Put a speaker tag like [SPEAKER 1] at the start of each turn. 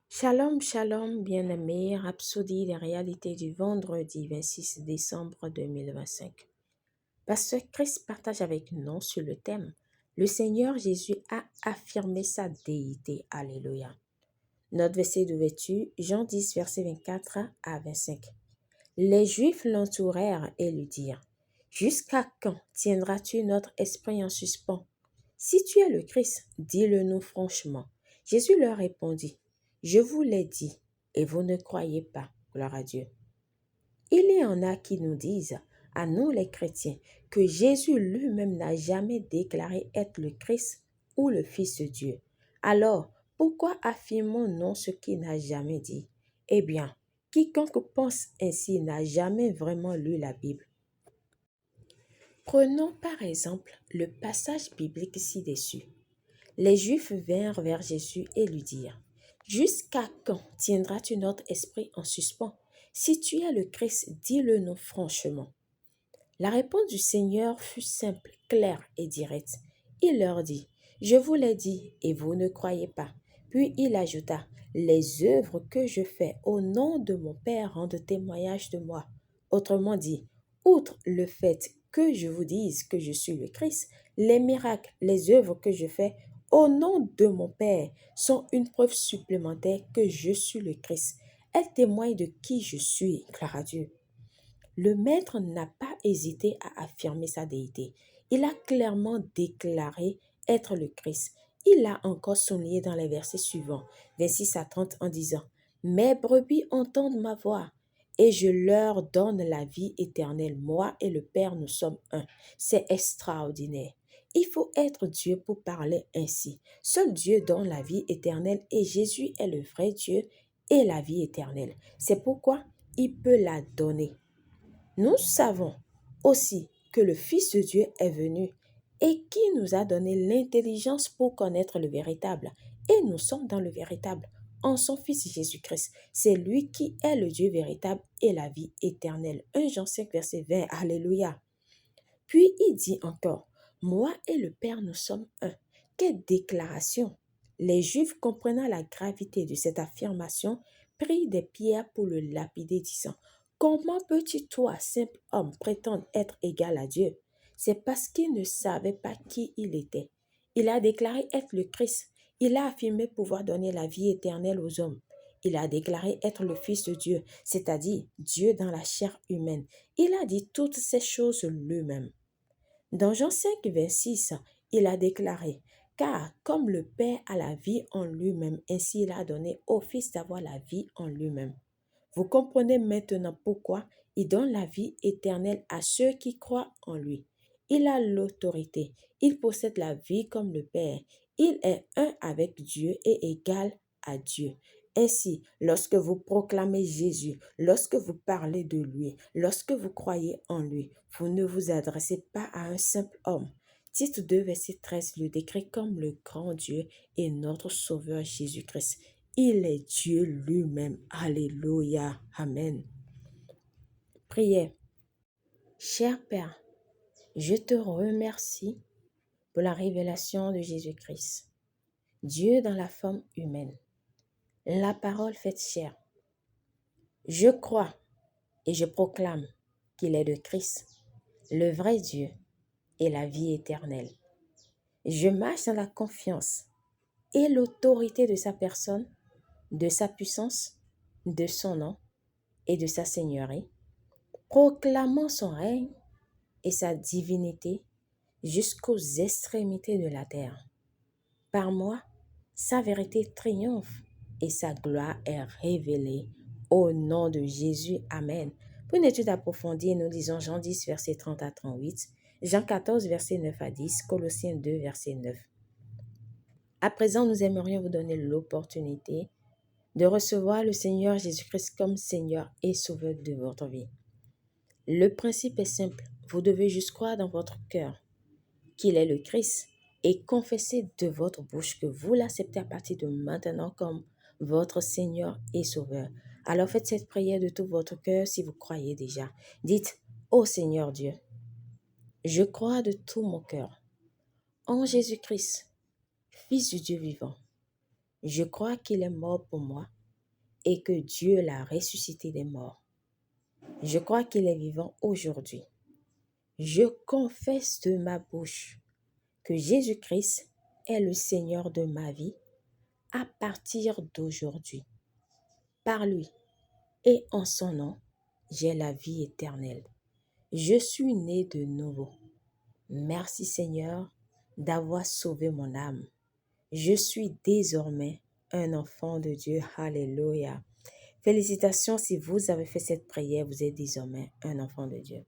[SPEAKER 1] Shalom, shalom, bien-aimés, Rhapsodie des réalités du vendredi 26 décembre 2025. Pasteur Chris partage avec nous sur le thème Le Seigneur Jésus a affirmé sa déité. Alléluia. Notre verset d'ouverture, Jean 10, verset 24 à 25. Les Juifs l'entourèrent et lui dirent Jusqu'à quand tiendras-tu notre esprit en suspens? Si tu es le Christ, dis-le-nous franchement. Jésus leur répondit Je vous l'ai dit, et vous ne croyez pas. Gloire à Dieu. Il y en a qui nous disent, à nous les chrétiens, que Jésus lui-même n'a jamais déclaré être le Christ ou le Fils de Dieu. Alors, pourquoi affirmons-nous ce qu'il n'a jamais dit? Eh bien, quiconque pense ainsi n'a jamais vraiment lu la Bible. Prenons par exemple le passage biblique ci-dessus. Les Juifs vinrent vers Jésus et lui dirent Jusqu'à quand tiendras-tu notre esprit en suspens? Si tu es le Christ, dis-le-nous franchement. La réponse du Seigneur fut simple, claire et directe. Il leur dit Je vous l'ai dit et vous ne croyez pas. Puis il ajouta Les œuvres que je fais au nom de mon Père rendent témoignage de moi. Autrement dit, outre le fait que je vous dise que je suis le Christ, les miracles, les œuvres que je fais au nom de mon Père sont une preuve supplémentaire que je suis le Christ. Elles témoignent de qui je suis, gloire à Dieu. Le maître n'a pas hésité à affirmer sa déité. Il a clairement déclaré être le Christ. Il l'a encore souligné dans les versets suivants, 26 à 30, en disant Mes brebis entendent ma voix, et je leur donne la vie éternelle. Moi et le Père, nous sommes un. C'est extraordinaire. Il faut être Dieu pour parler ainsi. Seul Dieu donne la vie éternelle et Jésus est le vrai Dieu et la vie éternelle. C'est pourquoi il peut la donner. Nous savons aussi que le Fils de Dieu est venu et qui nous a donné l'intelligence pour connaître le véritable. Et nous sommes dans le véritable, en son Fils Jésus-Christ. C'est lui qui est le Dieu véritable et la vie éternelle. 1 Jean 5, verset 20. Alléluia. Puis il dit encore, moi et le Père, nous sommes un. Quelle déclaration! Les Juifs, comprenant la gravité de cette affirmation, prirent des pierres pour le lapider, disant, comment peux-tu, toi, simple homme, prétendre être égal à Dieu? C'est parce qu'il ne savait pas qui il était. Il a déclaré être le Christ. Il a affirmé pouvoir donner la vie éternelle aux hommes. Il a déclaré être le Fils de Dieu, c'est-à-dire Dieu dans la chair humaine. Il a dit toutes ces choses lui-même. Dans Jean 5, 26, il a déclaré Car comme le Père a la vie en lui-même, ainsi il a donné au Fils d'avoir la vie en lui-même. Vous comprenez maintenant pourquoi il donne la vie éternelle à ceux qui croient en lui. Il a l'autorité, il possède la vie comme le Père, il est un avec Dieu et égal à Dieu. Ainsi, lorsque vous proclamez Jésus, lorsque vous parlez de lui, lorsque vous croyez en lui, vous ne vous adressez pas à un simple homme. Titre 2, verset 13 le décrit comme le grand Dieu et notre Sauveur Jésus-Christ. Il est Dieu lui-même. Alléluia. Amen. Prière. Cher Père, je te remercie pour la révélation de Jésus-Christ. Dieu dans la forme humaine. La parole faite chair. Je crois et je proclame qu'il est le Christ, le vrai Dieu et la vie éternelle. Je marche dans la confiance et l'autorité de sa personne, de sa puissance, de son nom et de sa seigneurie, proclamant son règne et sa divinité jusqu'aux extrémités de la terre. Par moi, sa vérité triomphe et sa gloire est révélée. Au nom de Jésus, Amen. Pour une étude approfondie, nous lisons Jean 10, verset 30 à 38, Jean 14, verset 9 à 10, Colossiens 2, verset 9. À présent, nous aimerions vous donner l'opportunité de recevoir le Seigneur Jésus-Christ comme Seigneur et Sauveur de votre vie. Le principe est simple. Vous devez juste croire dans votre cœur qu'il est le Christ et confesser de votre bouche que vous l'acceptez à partir de maintenant comme votre Seigneur et Sauveur. Alors faites cette prière de tout votre cœur si vous croyez déjà. Dites, ô Seigneur Dieu, je crois de tout mon cœur en Jésus-Christ, Fils du Dieu vivant. Je crois qu'il est mort pour moi et que Dieu l'a ressuscité des morts. Je crois qu'il est vivant aujourd'hui. Je confesse de ma bouche que Jésus-Christ est le Seigneur de ma vie à partir d'aujourd'hui. Par lui et en son nom, j'ai la vie éternelle. Je suis né de nouveau. Merci Seigneur d'avoir sauvé mon âme. Je suis désormais un enfant de Dieu. Alléluia. Félicitations si vous avez fait cette prière, vous êtes désormais un enfant de Dieu.